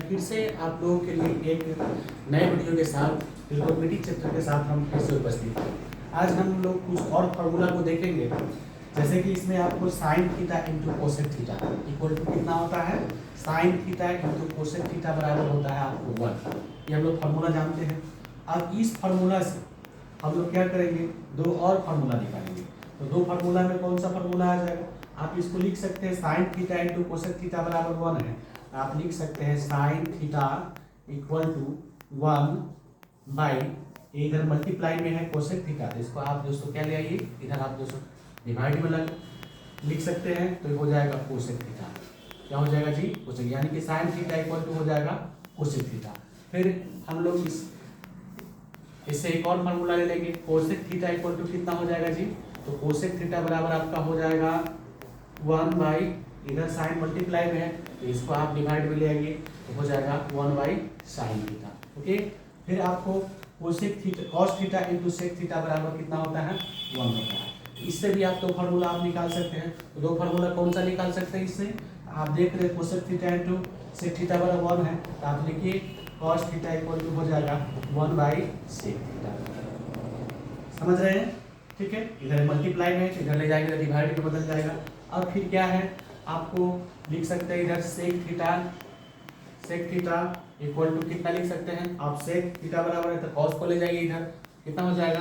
फिर से आप लोगों के लिए एक नए वीडियो के साथ ट्रिग्नोमेट्री चैप्टर के साथ हम फिर से उपस्थित हैं। आज हम लोग कुछ और फार्मूला को देखेंगे, जैसे कि इसमें आपको sine theta into cosec theta equal to कितना होता है, sine theta into cosec theta बराबर होता है आपको 1। ये हम लोग फार्मूला जानते हैं। अब इस फार्मूला से हम लोग क्या करेंगे, दो और फार्मूला निकालेंगे। तो दो फार्मूला में कौन सा फार्मूला आ जाएगा, आप इसको लिख सकते हैं sine theta into cosec theta बराबर 1 है। आप लिख सकते हैं sine theta equal to 1 by, इधर मल्टीप्लाई में है कोसेक थीटा, तो इसको आप दोस्तों क्या ले आइए, इधर आप दोस्तों डिवाइड में लिख सकते हैं, तो हो जाएगा कोसेक थीटा। क्या हो जाएगा जी, कोसेक, यानी कि साइन थीटा इक्वल टू हो जाएगा कोसेक थीटा। फिर हम लोग इससे एक और फार्मूला ले लेंगे, कोसेक थीटा इक्वल टू कितना हो जाएगा जी, तो कोसेक थीटा बराबर आपका हो जाएगा 1 बाई, इधर साइन मल्टीप्लाई में है तो इसको आप डिवाइड में ले आइए, तो हो जाएगा 1 बाई साइन थीटा। ओके, फिर आपको cosec theta cos theta into sec theta बराबर कितना होता है, 1 होता है। इससे भी आप दो फार्मूला आप निकाल सकते हैं। तो दो फार्मूला कौन सा निकाल सकते हैं इससे, आप देख रहे हैं cosec theta into sec theta बराबर 1 है, तो आप लिखिए कॉस थीटा इक्वल टू हो जाएगा 1 बाई सेक थीटा। समझ रहे हैं, ठीक है। इधर मल्टीप्लाई में, इधर ले जाएंगे तो डिवाइड में बदल जाएगा। अब फिर क्या है, आपको लिख सकते हैं इधर सेक थीटा इक्वल टू कितना लिख सकते हैं आप, सेक थीटा बराबर है तो कॉस को ले जाइए, इधर कितना हो जाएगा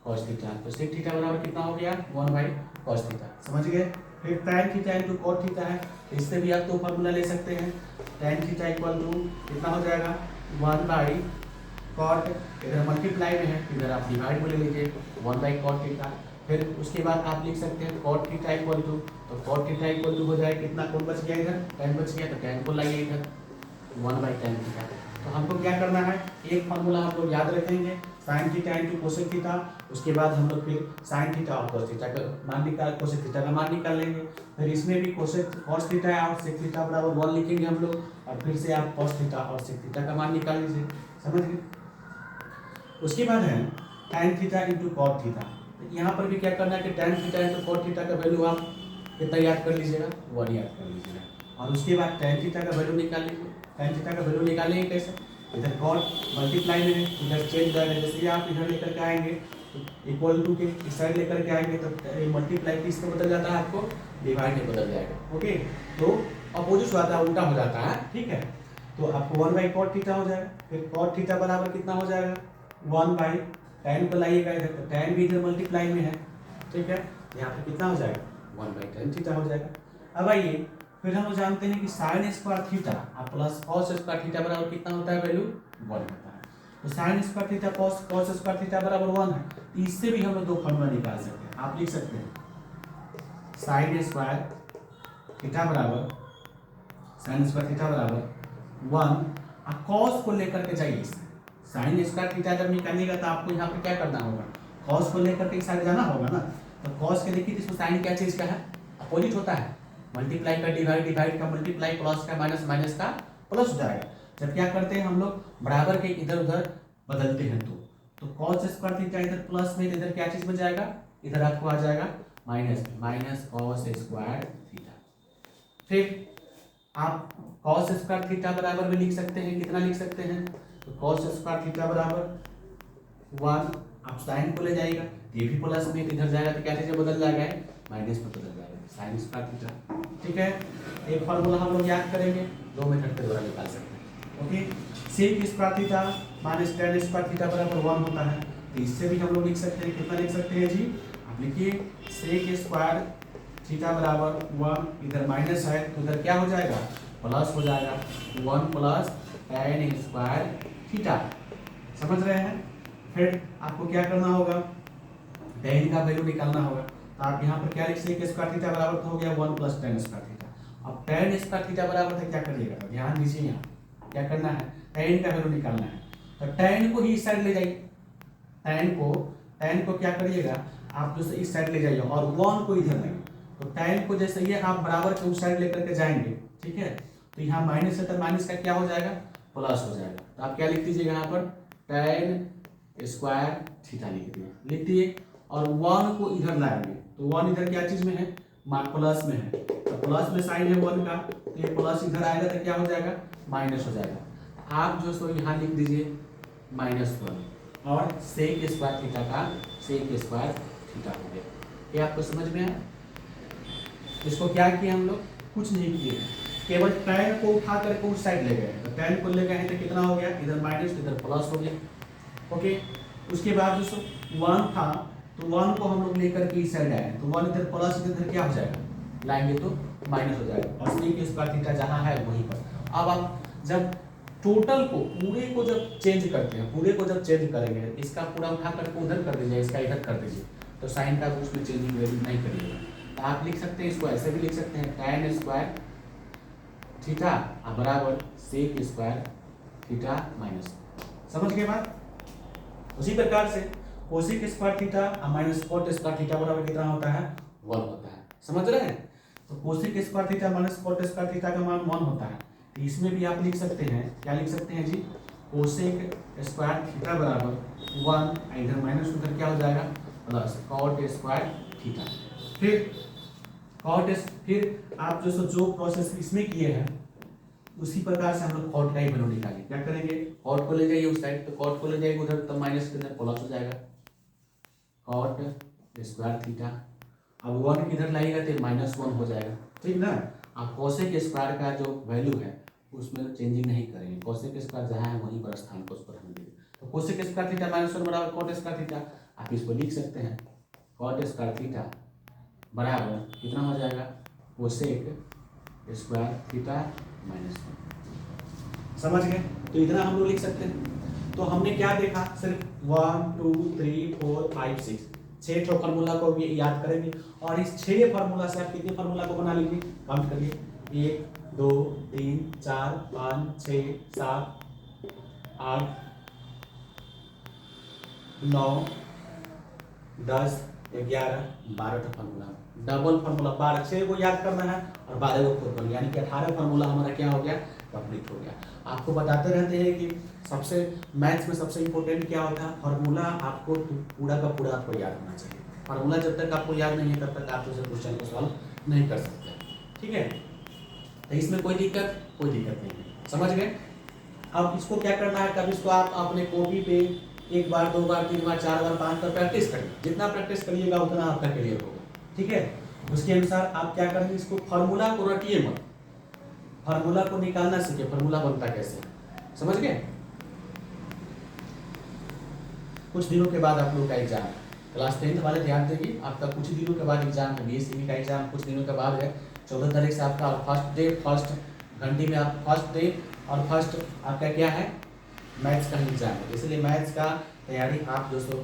कॉस थीटा, तो सेक थीटा बराबर कितना हो गया 1 बाई कॉस थीटा। समझ गए। फिर tan theta into cot theta है, तो इससे भी आप दो फार्मूला ले सकते हैं। टैन थीटा इक्वल टू कितना हो जाएगा 1 बाई कॉट, इधर मल्टीप्लाई में है इधर आप डिवाइड में ले लीजिए 1 बाई कॉट थीटा। फिर उसके बाद आप लिख सकते हैं कॉट थीटा इक्वल टू, तो कॉट थीटा इक्वल टू हो जाए कितना, कौन बच गया इधर, tan बच गया, तो tan को लाइए इधर 1 बाई tan थीटा। तो हमको क्या करना है, एक फार्मूला हम लोग याद रखेंगे sign theta into cosec theta, उसके बाद हम लोग फिर साइन थीटा और कोस थीटा का मान निकाल, कोसेक थीटा का मान निकाल लेंगे। फिर इसमें भी कोसेक कॉस थीटा और सेक थीटा बराबर 1 लिखेंगे हम लोग, और फिर से आप कॉस थीटा और सेक थीटा का मान निकाल लीजिए। समझ गए। उसके बाद है tan theta into cot theta. यहाँ पर भी क्या करना है कि tan theta into cot theta का वैल्यू आप कितना याद कर लीजिएगा, 1 याद कर लीजिएगा। और उसके बाद tan थीटा का वैल्यू निकाल लीजिए। tan थीटा का वैल्यू निकालेंगे कैसे, इधर कॉट मल्टीप्लाई में है, इधर चेंज जाएगा, जैसे आप इधर लेकर के आएंगे तो इक्वल टू के इस साइड लेकर के आएंगे तो मल्टीप्लाई किस में बदल जाता है, आपको डिवाइड में बदल जाएगा। ओके, तो अपोजिट होता है, उल्टा हो जाता है, ठीक है। तो आपको 1 बाई कॉट थीटा हो जाएगा। फिर कॉट थीटा बराबर कितना हो जाएगा 1 बाई tan को लाइएगा इधर, तो tan भी इधर मल्टीप्लाई में है, ठीक है। यहाँ पे कितना हो जाएगा 1 बाई tan थीटा हो जाएगा। अब आइए, फिर हम लोग जानते हैं कि साइन स्क्वायर थीटा और प्लस कॉस स्क्वायर थीटा बराबर कितना होता है, वैल्यू 1 होता है। तो sine square theta cos square theta बराबर 1 है, तो इससे भी हम लोग दो फॉर्मूला निकाल सकते हैं। आप लिख सकते हैं साइन स्क्वायर थीटा बराबर 1 और कॉस को लेकर के जाइए, साइन स्क्वायर थीटा जब निकालिएगा तो आपको यहाँ पे क्या करना होगा, कॉस को लेकर के इस साइड जाना होगा ना। तो कॉस के देखिए इसमें साइन क्या चीज़ का है, अपोजिट होता है, मल्टीप्लाई का डिवाइड, डिवाइड का मल्टीप्लाई, प्लस का माइनस, माइनस का प्लस हो जाएगा। जब क्या करते हैं हम लोग बराबर के इधर उधर बदलते हैं तो कॉस स्क्वायर थीटा इधर प्लस में, इधर क्या चीज़ बन जाएगा, इधर आपको आ जाएगा माइनस में, माइनस कॉस स्क्वायर थीटा। फिर आप कॉस स्क्वायर थीटा बराबर में लिख सकते हैं, कितना लिख सकते हैं, तो कॉस स्क्वायर थीटा बराबर 1, आप साइन को ले जाएगा, ये भी प्लस में इधर जाएगा तो क्या चीज़ बदल जाएगा, माइनस में बदल जाएगा, साइन स्क्वायर थीटा, ठीक है। एक फार्मूला हम लोग याद करेंगे, दो मेथड के द्वारा निकाल सकते हैं। Okay, sec square theta minus tan square theta बराबर 1 होता है, तो इससे भी हम लोग लिख सकते हैं, कितना लिख सकते हैं जी, आप लिखिए सेक स्क्वायर थीटा बराबर 1, इधर माइनस है तो इधर क्या हो जाएगा, प्लस हो जाएगा, 1 प्लस tan स्क्वायर थीटा। समझ रहे हैं। फिर आपको क्या करना होगा, tan का वैल्यू निकालना होगा, तो आप यहाँ पर क्या लिख सकते हैं, स्क्वायर थीटा बराबर तो हो गया 1 प्लस tan स्क्वायर थीटा। अब tan स्क्वायर थीटा बराबर था, क्या करिएगा, ध्यान दीजिए, यहाँ क्या करना है, tan का वैल्यू निकालना है, तो tan को ही इस साइड ले जाइए, tan को क्या करिएगा आप जो इस साइड ले जाइए और 1 को इधर लाइए। तो tan को जैसे ये आप बराबर के उस साइड लेकर के जाएंगे, ठीक है, तो यहाँ माइनस है तो माइनस का क्या हो जाएगा, प्लस हो जाएगा। तो आप क्या लिख दीजिएगा यहाँ पर tan स्क्वायर थीटा लिख दिए, और 1 को इधर लाएंगे, तो 1 इधर क्या चीज में है, प्लस में है, तो प्लस में साइन है 1 का, तो ये प्लस इधर आएगा तो क्या हो जाएगा, माइनस हो जाएगा। आप जो सो यहाँ लिख दीजिए -1 और सेक स्क्वायर थीटा का सेक स्क्वायर थीटा हो गया। ये आपको समझ में आया? इसको क्या किया हम लोग? कुछ नहीं किए, केवल tan को उठा करके उस साइड ले गए। तो tan को ले गए हैं तो कितना हो गया? इधर माइनस इधर प्लस हो गया। ओके, उसके बाद जो 1 था तो 1 को हम लोग लेकर के इस साइड आए, तो 1 इधर प्लस इधर क्या हो जाएगा? लाएंगे तो माइनस हो जाएगा और सेक स्क्वायर थीटा जहाँ है वहीं पर। अब आप जब टोटल को पूरे को जब चेंज करते हैं, पूरे को जब चेंज करेंगे, इसका पूरा उठा करके उधर कर दीजिए, इसका इधर कर दीजिए, तो साइन का उसमें चेंजिंग वैल्यू नहीं करिएगा। तो आप लिख सकते हैं, इसको ऐसे भी लिख सकते हैं, tan स्क्वायर थीटा बराबर सेक स्क्वायर थीटा माइनस। समझ गए बात? उसी प्रकार से cosec square theta minus cot square theta बराबर कितना होता है? 1 होता है। समझ रहे हैं? तो cosec square theta minus cot square theta का मान 1 होता है। तो इसमें भी आप लिख सकते हैं, क्या लिख सकते हैं जी? कोसेक स्क्वायर थीटा बराबर 1, इधर माइनस उधर क्या हो जाएगा? Plus cot square theta. फिर आप जो प्रोसेस इसमें किए हैं उसी प्रकार से हम लोग कॉट का ही वैल्यू निकालेंगे। क्या करेंगे? कॉट को ले जाइए उस साइड, तो कॉट को ले जाइए उधर, तो माइनस के अंदर प्लस हो जाएगा कॉट स्क्वायर थीटा। अब 1 किधर लाइएगा तो -1 हो जाएगा, ठीक ना? आप कोसेक स्क्वायर का जो वैल्यू है उसमें चेंजिंग नहीं करेंगे, कोसेक स्क्वायर जहाँ है वहीं पर स्थान को उस पर हम देंगे। तो कोसेक स्क्वायर थीटा -1 बराबर कॉट स्क्वायर थीटा। आप इसको लिख सकते हैं, कॉट स्क्वायर थीटा बराबर कितना हो जाएगा? Cosec square theta -1। समझ गए? तो इतना हम लोग लिख सकते हैं। तो हमने क्या देखा? सिर्फ 1 2 3 4 5 6 6 ठो फार्मूला को भी याद करेंगे, और इस 6 फार्मूला से आप कितने फार्मूला को बना लेंगे? काउंट करिए, 1 2 3 4 5 6 7 8 9 10 11 12 फार्मूला। डबल फार्मूला 12, 6 को याद करना है और 12 को खुद करना, यानी कि 18 फार्मूला हमारा क्या हो गया? कंप्लीट हो गया। आपको बताते रहते हैं कि सबसे मैथ्स में सबसे इंपॉर्टेंट क्या होता है? फार्मूला आपको पूरा का पूरा आपको याद होना चाहिए। फार्मूला जब तक आपको याद नहीं है तब तक आप उसे क्वेश्चन को सॉल्व नहीं कर सकते, ठीक है? तो इसमें कोई दिक्कत नहीं है। समझ गए? अब इसको क्या करना है? कब इसको आप अपने कॉपी पे 1 बार 2 बार 3 बार 4 बार 5 बार प्रैक्टिस करिए। जितना प्रैक्टिस करिएगा उतना आपका क्लियर होगा, ठीक है? उसके अनुसार आप क्या करेंगे? इसको फार्मूला को रटिए मत, फार्मूला को निकालना सीखे, फार्मूला बनता कैसे, समझ गए? कुछ दिनों के बाद आप लोग का एग्जाम है, क्लास 10th वाले ध्यान देंगे, आपका कुछ दिनों के बाद एग्जाम है, बीएससी का एग्जाम कुछ दिनों के बाद है। 14 तारीख से आपका फर्स्ट घंटे में आप फर्स्ट डे और फर्स्ट आपका क्या है? मैथ्स का एग्जाम है। इसलिए मैथ्स का तैयारी आप दोस्तों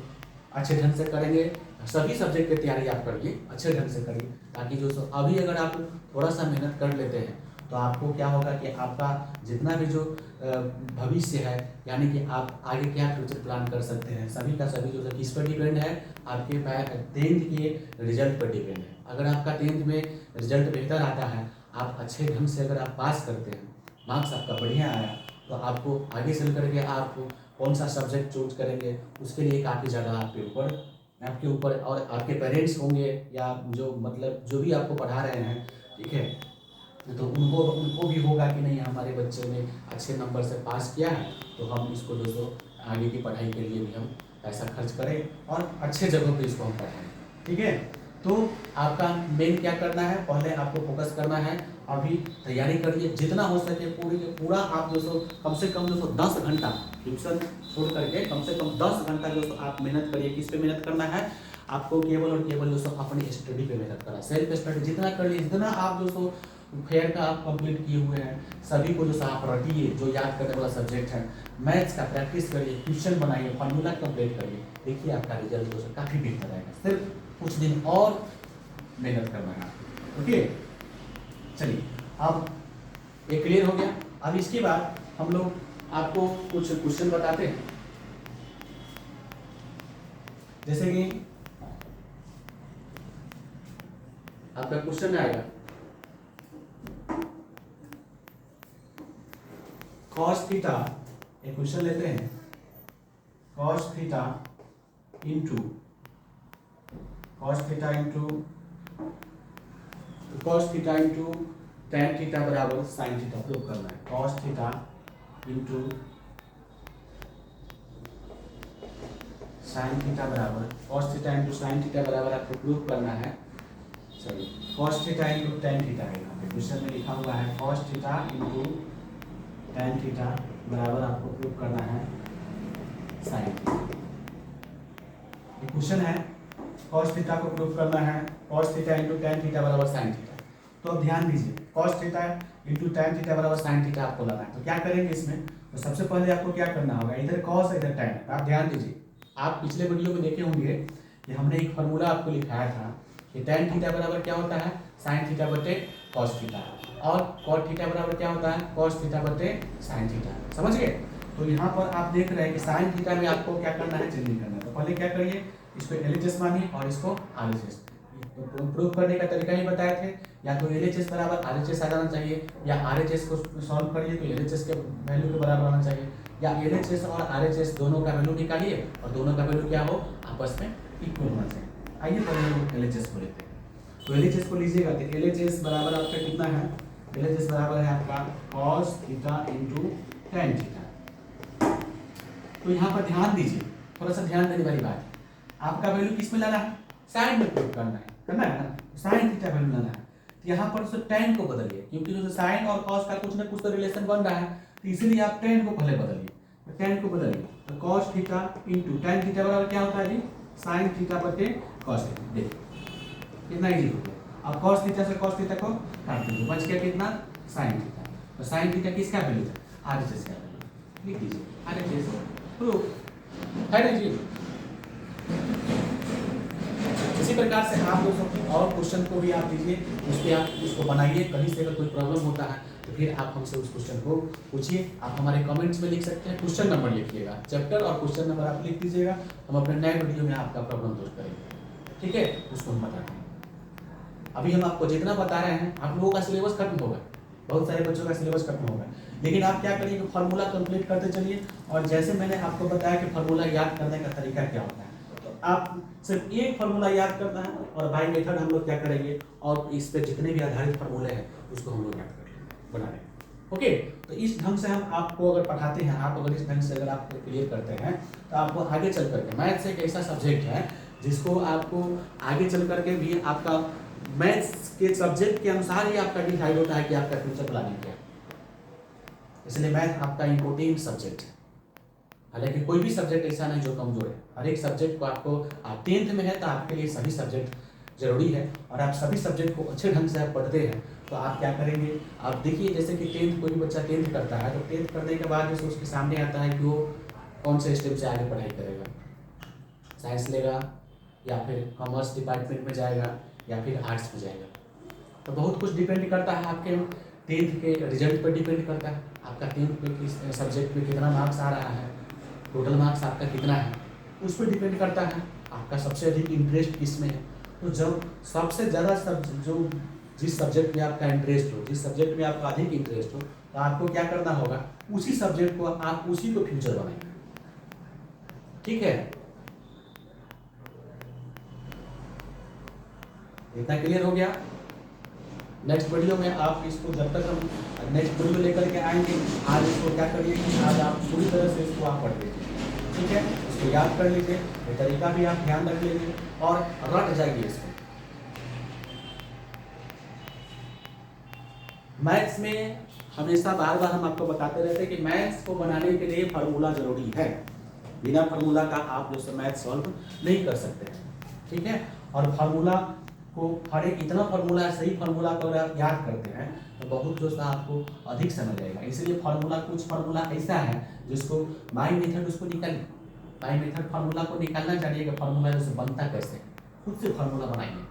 अच्छे ढंग से करेंगे, सभी सब्जेक्ट की तैयारी आप करिए, अच्छे ढंग से करिए, ताकि दोस्तों अभी अगर आप थोड़ा सा मेहनत कर लेते हैं तो आपको क्या होगा कि आपका जितना भी जो भविष्य है, यानी कि आप आगे क्या फ्यूचर प्लान कर सकते हैं, सभी का सभी जो किस पर डिपेंड है? आपके 10th के रिजल्ट पर डिपेंड है। अगर आपका 10th में रिजल्ट बेहतर आता है, आप अच्छे ढंग से अगर आप पास करते हैं, मार्क्स आपका बढ़िया आया, तो आपको आगे चल करके आप कौन सा सब्जेक्ट चूज करेंगे उसके लिए काफ़ी ज़्यादा आपके ऊपर और आपके पेरेंट्स होंगे या जो मतलब जो भी आपको पढ़ा रहे हैं, ठीक है, तो उनको भी होगा कि नहीं हमारे बच्चे ने अच्छे नंबर से पास किया है, तो हम इसको दोस्तों आगे की पढ़ाई के लिए भी हम पैसा खर्च करें और अच्छे जगहों पे इसको हम पढ़ाएं, ठीक है? तो आपका मेन क्या करना है? पहले आपको फोकस करना है, अभी तैयारी करिए जितना हो सके, पूरा आप दोस्तों कम से कम दोस्तों 10 घंटा ट्यूशन छोड़ करके कम से कम 10 घंटा दोस्तों आप मेहनत करिए। किस पे मेहनत करना है? आपको केवल और केवल दोस्तों अपनी स्टडी पे मेहनत करना, सेल्फ स्टडी जितना कर लिए, जितना आप दोस्तों फेयर का आप कंप्लीट किए हुए हैं सभी को दोस्तों आप रटिए, जो याद करने वाला सब्जेक्ट है। मैथ्स का प्रैक्टिस करिए, क्वेश्चन बनाइए, फार्मूला कंप्लीट करिए, देखिए आपका रिजल्ट दोस्तों काफ़ी बेहतर आएगा। सिर्फ कुछ दिन और मेहनत करना है, ओके? चलिए, अब ये क्लियर हो गया। अब इसके बाद हम लोग आपको कुछ क्वेश्चन बताते हैं, जैसे कि आपका क्वेश्चन आएगा cos थीटा, एक क्वेश्चन लेते हैं, cos theta into tan theta बराबर sin थीटा प्रूव करना है। cos theta into sine theta बराबर cos theta into sine theta बराबर आपको प्रूव करना है, sorry cos theta into tan theta है। यहाँ पे क्वेश्चन में लिखा हुआ है cos theta into tan theta बराबर आपको प्रूव करना है साइन। ये क्वेश्चन है, कॉस थीटा को प्रूव करना है, cos theta into tan theta बराबर साइन थीटा। तो अब ध्यान दीजिए, cos theta into tan theta बराबर साइन थीटा आपको लाना है। तो क्या करेंगे इसमें, तो सबसे पहले आपको क्या करना होगा, इधर कॉस इधर टेन। आप ध्यान दीजिए, आप पिछले वीडियो में देखे होंगे कि हमने एक फॉर्मूला आपको लिखाया था कि टेन थीटा बराबर क्या होता है, साइन थीटा बटे कॉस थीटा, और कॉट थीटा बराबर क्या होता है, कॉस थीटा बटे साइन थीटा। समझ गए। तो यहाँ पर आप देख रहे हैं कि साइन थीटा में आपको क्या करना है, चेंजिंग करना है। तो पहले क्या करिए, इसको LHS मानिए और इसको RHS। तो प्रूव करने का तरीका ही बताए थे, या तो LHS बराबर RHS आ जाना चाहिए, या RHS को सॉल्व करिए तो LHS के वैल्यू के बराबर आना चाहिए, या LHS और RHS दोनों का वैल्यू निकालिए और दोनों का वैल्यू क्या हो, आपस में इक्वल होना चाहिए। आइए पहले हम LHS को लेते हैं। तो LHS को लीजिएगा तो LHS बराबर आपका कितना है, LHS बराबर है आपका cos theta into tan theta. तो यहाँ पर ध्यान दीजिए, थोड़ा सा ध्यान देने वाली बात, आपका वैल्यू किस में लाना है, साइन में प्रूव करना है ना, साइन थीटा वैल्यू लाना है। तो यहाँ पर उससे टेन को बदलिए, क्योंकि जो साइन और कॉस का कुछ ना कुछ तो रिलेशन बन रहा है, तो इसीलिए आप टेन को पहले बदलिए। तो टेन को बदलिए तो cos theta into tan theta बराबर क्या होता है जी, साइन थीटा बटे कॉस थीटा। देखिए कितना इजी हो गया। अब कॉस थीटा से कॉस थीटा को काट दीजिए, बच गया कितना, साइन थीटा। तो साइन थीटा किसका वैल्यू था, RHS का वैल्यू, लिख दीजिए RHS प्रूफ है ना जी। इसी प्रकार से आप लोग और क्वेश्चन को भी आप लीजिए, उस पर आप उसको बनाइए। कहीं से अगर कोई प्रॉब्लम होता है तो फिर आप हमसे उस क्वेश्चन को पूछिए। आप हमारे कमेंट्स में लिख सकते हैं, क्वेश्चन नंबर लिखिएगा, चैप्टर और क्वेश्चन नंबर आप लिख दीजिएगा। हम अपने नए वीडियो में आपका प्रॉब्लम दूर करेंगे, ठीक है, उसको हम बताएंगे। अभी हम आपको जितना बता रहे हैं, आप लोगों का सिलेबस खत्म होगा, बहुत सारे बच्चों का सिलेबस खत्म होगा, लेकिन आप क्या करिए, फार्मूला कंप्लीट करते चलिए। और जैसे मैंने आपको बताया कि फार्मूला याद करने का तरीका क्या होता है, आप सिर्फ एक फार्मूला याद करना है और बाय मेथड हम लोग क्या करेंगे, और इस पे जितने भी आधारित फार्मूले हैं उसको हम लोग याद कर लेंगे, बना लेंगे। ओके, तो इस ढंग से हम आपको अगर पढ़ाते हैं, आप अगर इस ढंग से अगर आप क्लियर करते हैं, तो आपको आगे चल करके मैथ्स एक ऐसा सब्जेक्ट है जिसको आपको आगे चल करके भी आपका मैथ्स के सब्जेक्ट के अनुसार ही आपका डिसाइड होता है कि आपका फ्यूचर प्लानिंग क्या है। इसलिए मैथ आपका इम्पोर्टेंट सब्जेक्ट है। हालांकि कोई भी सब्जेक्ट ऐसा नहीं जो कमजोर है, हर एक सब्जेक्ट को आपको, आप 10th में है तो आपके लिए सभी सब्जेक्ट जरूरी है, और आप सभी सब्जेक्ट को अच्छे ढंग से आप पढ़ते हैं तो आप क्या करेंगे, आप देखिए जैसे कि 10th कोई भी बच्चा 10th करता है, तो 10th करने के बाद जैसे उसके सामने आता है कि वो कौन से स्ट्रीम से आगे पढ़ाई करेगा, साइंस लेगा या फिर कॉमर्स डिपार्टमेंट में जाएगा या फिर आर्ट्स में जाएगा। तो बहुत कुछ डिपेंड करता है, आपके 10th के रिजल्ट पर डिपेंड करता है, आपका 10th में किस सब्जेक्ट में कितना मार्क्स आ रहा है, टोटल मार्क्स आपका कितना है, उस पर डिपेंड करता है आपका सबसे अधिक इंटरेस्ट किस में है। तो जब सबसे ज़्यादा जो जिस सब्जेक्ट में आपका इंटरेस्ट हो, जिस सब्जेक्ट में आपका अधिक इंटरेस्ट हो, तो आपको क्या करना होगा, उसी सब्जेक्ट को आप उसी को फ्यूचर बनाएंगे, ठीक है। इतना क्लियर हो गया। नेक्स्ट वीडियो में आप इसको, जब तक हम नेक्स्ट वीडियो लेकर के आएंगे, आज इसको क्या करिए कि आज आप पूरी तरह से इसको आप पढ़ लीजिए, ठीक है, इसको याद कर लीजिए, ये तरीका भी आप ध्यान रख लीजिए और रट जाइए इसको। मैथ्स में हमेशा बार बार हम आपको बताते रहते हैं कि मैथ्स को बनाने के लिए फार्मूला जरूरी है, बिना फार्मूला का आप जो मैथ सॉल्व नहीं कर सकते हैं, ठीक है। और फार्मूला को, हर एक इतना फार्मूला है, सही फार्मूला को अगर आप याद करते हैं तो बहुत जो सा आपको अधिक समय लगेगा। इसलिए फार्मूला, कुछ फार्मूला ऐसा है जिसको बाय मेथड उसको निकालिए, बाय मेथड फार्मूला को निकालना चाहिए कि फार्मूला जैसे बनता कैसे, खुद से फार्मूला बनाइए।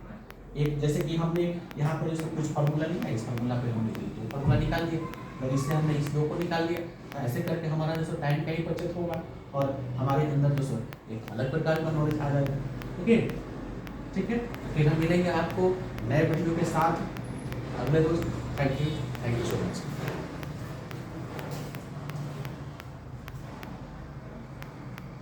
एक जैसे कि हमने यहाँ पर जैसे कुछ फार्मूला लिखा है, इस फार्मूला पे हमने तो फार्मूला निकाल दिए, और इससे हमने इस दो को निकाल दिया, तो ऐसे करके हमारा जैसे टाइम का ही बचत होगा और हमारे अंदर जो एक अलग प्रकार का नॉलेज आ जाएगा। ओके, ठीक है। फिर हम मिलेंगे आपको नए वीडियो के साथ अगले दोस्त। Thank you so much.